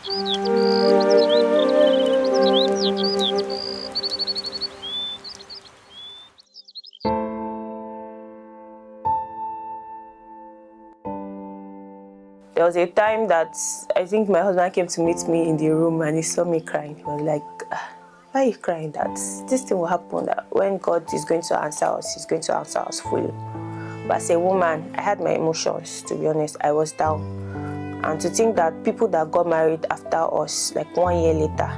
There was a time that I think my husband came to meet me in the room and he saw me crying. He was like, why are you crying? That this thing will happen, that when God is going to answer us, he's going to answer us fully. But as a woman, I had my emotions, to be honest. I was down. And to think that people that got married after us, like 1 year later,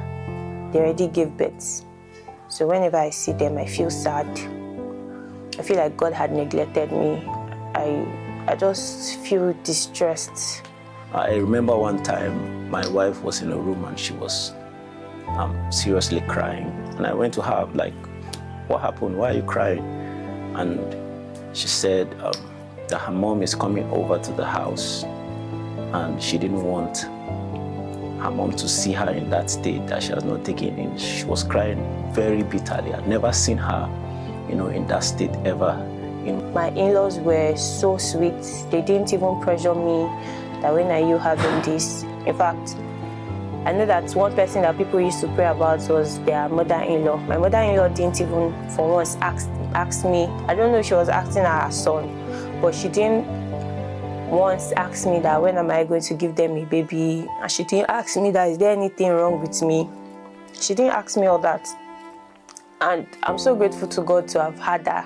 they already gave birth. So whenever I see them, I feel sad. I feel like God had neglected me. I just feel distressed. I remember one time my wife was in a room and she was seriously crying. And I went to her, like, what happened? Why are you crying? And she said that her mom is coming over to the house and she didn't want her mom to see her in that state that she has not taken in. She was crying very bitterly. I'd never seen her, in that state ever. My in-laws were so sweet. They didn't even pressure me that when are you having this. In fact, I know that one person that people used to pray about was their mother-in-law. My mother-in-law didn't even for once ask me. I don't know if she was asking her son, but she didn't once ask me that when am I going to give them a baby. And she didn't ask me that is there anything wrong with me. She didn't ask me all that. And I'm so grateful to God to have had her,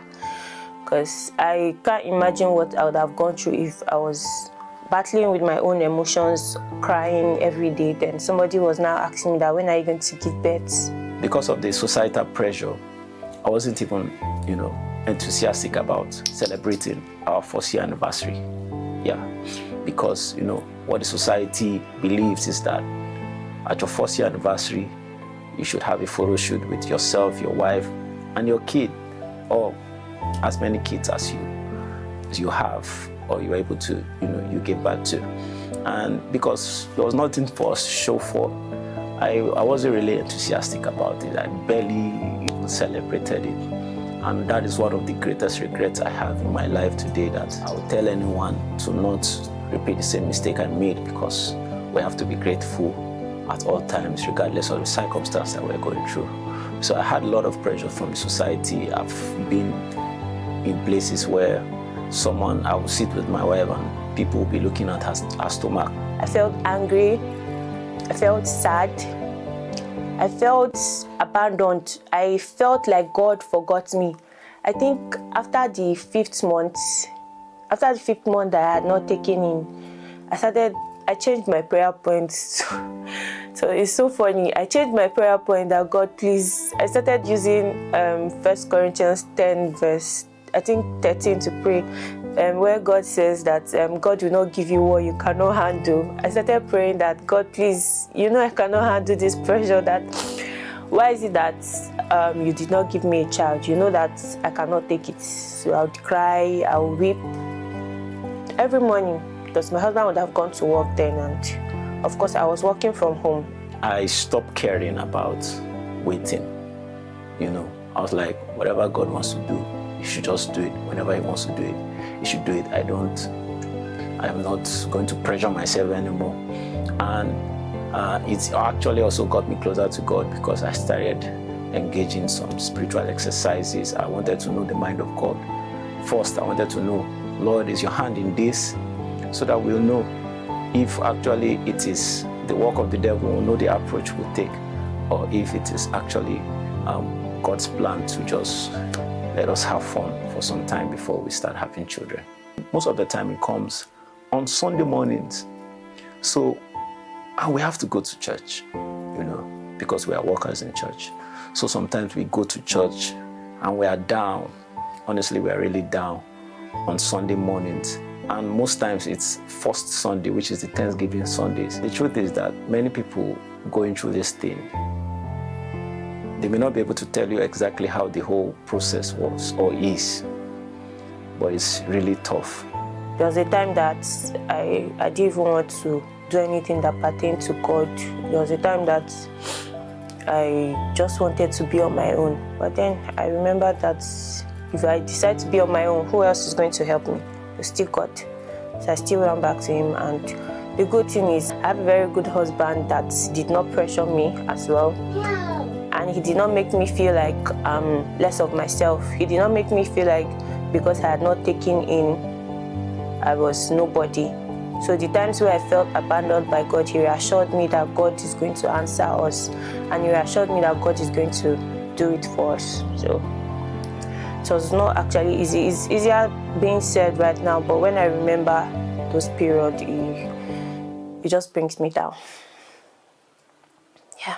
because I can't imagine what I would have gone through if I was battling with my own emotions, crying every day. Then somebody was now asking me that when are you going to give birth? Because of the societal pressure, I wasn't even, enthusiastic about celebrating our 4th year anniversary. Yeah, because, what the society believes is that at your 4th year anniversary, you should have a photo shoot with yourself, your wife, and your kid, or as many kids as you have, or you're able to, you give back to. And because there was nothing for us to show for, I wasn't really enthusiastic about it. I barely even celebrated it. And that is one of the greatest regrets I have in my life today, that I would tell anyone to not repeat the same mistake I made, because we have to be grateful at all times, regardless of the circumstance that we're going through. So I had a lot of pressure from the society. I've been in places where I will sit with my wife and people will be looking at her stomach. I felt angry. I felt sad. I felt abandoned. I felt like God forgot me. I think after the 5th month that I had not taken in, I changed my prayer points. So it's so funny. I changed my prayer point that God, please. I started using 1 Corinthians 10 verse, I think 13 to pray, where God says that God will not give you what you cannot handle. I started praying that God, please, I cannot handle this pressure. That why is it that you did not give me a child? You know that I cannot take it. So I would cry, I would weep every morning, because my husband would have gone to work then, and of course I was working from home. I stopped caring about waiting. I was like, whatever God wants to do, you should just do it. Whenever he wants to do it, you should do it. I'm not going to pressure myself anymore. And it actually also got me closer to God, because I started engaging in some spiritual exercises. I wanted to know the mind of God. First, I wanted to know, Lord, is your hand in this? So that we'll know if actually it is the work of the devil, we'll know the approach we'll take, or if it is actually God's plan to just let us have fun for some time before we start having children. Most of the time it comes on Sunday mornings. So we have to go to church, because we are workers in church. So sometimes we go to church and we are down. Honestly, we are really down on Sunday mornings. And most times it's first Sunday, which is the Thanksgiving Sundays. The truth is that many people going through this thing, they may not be able to tell you exactly how the whole process was or is, but it's really tough. There was a time that I didn't even want to do anything that pertained to God. There was a time that I just wanted to be on my own. But then I remembered that if I decide to be on my own, who else is going to help me? It's still God. So I still ran back to him, and The good thing is I have a very good husband that did not pressure me as well. And he did not make me feel like less of myself. He did not make me feel like because I had not taken in, I was nobody. So the times where I felt abandoned by God, he reassured me that God is going to answer us. And he reassured me that God is going to do it for us. So it was not actually easy. It's easier being said right now, but when I remember those periods, it just brings me down. Yeah.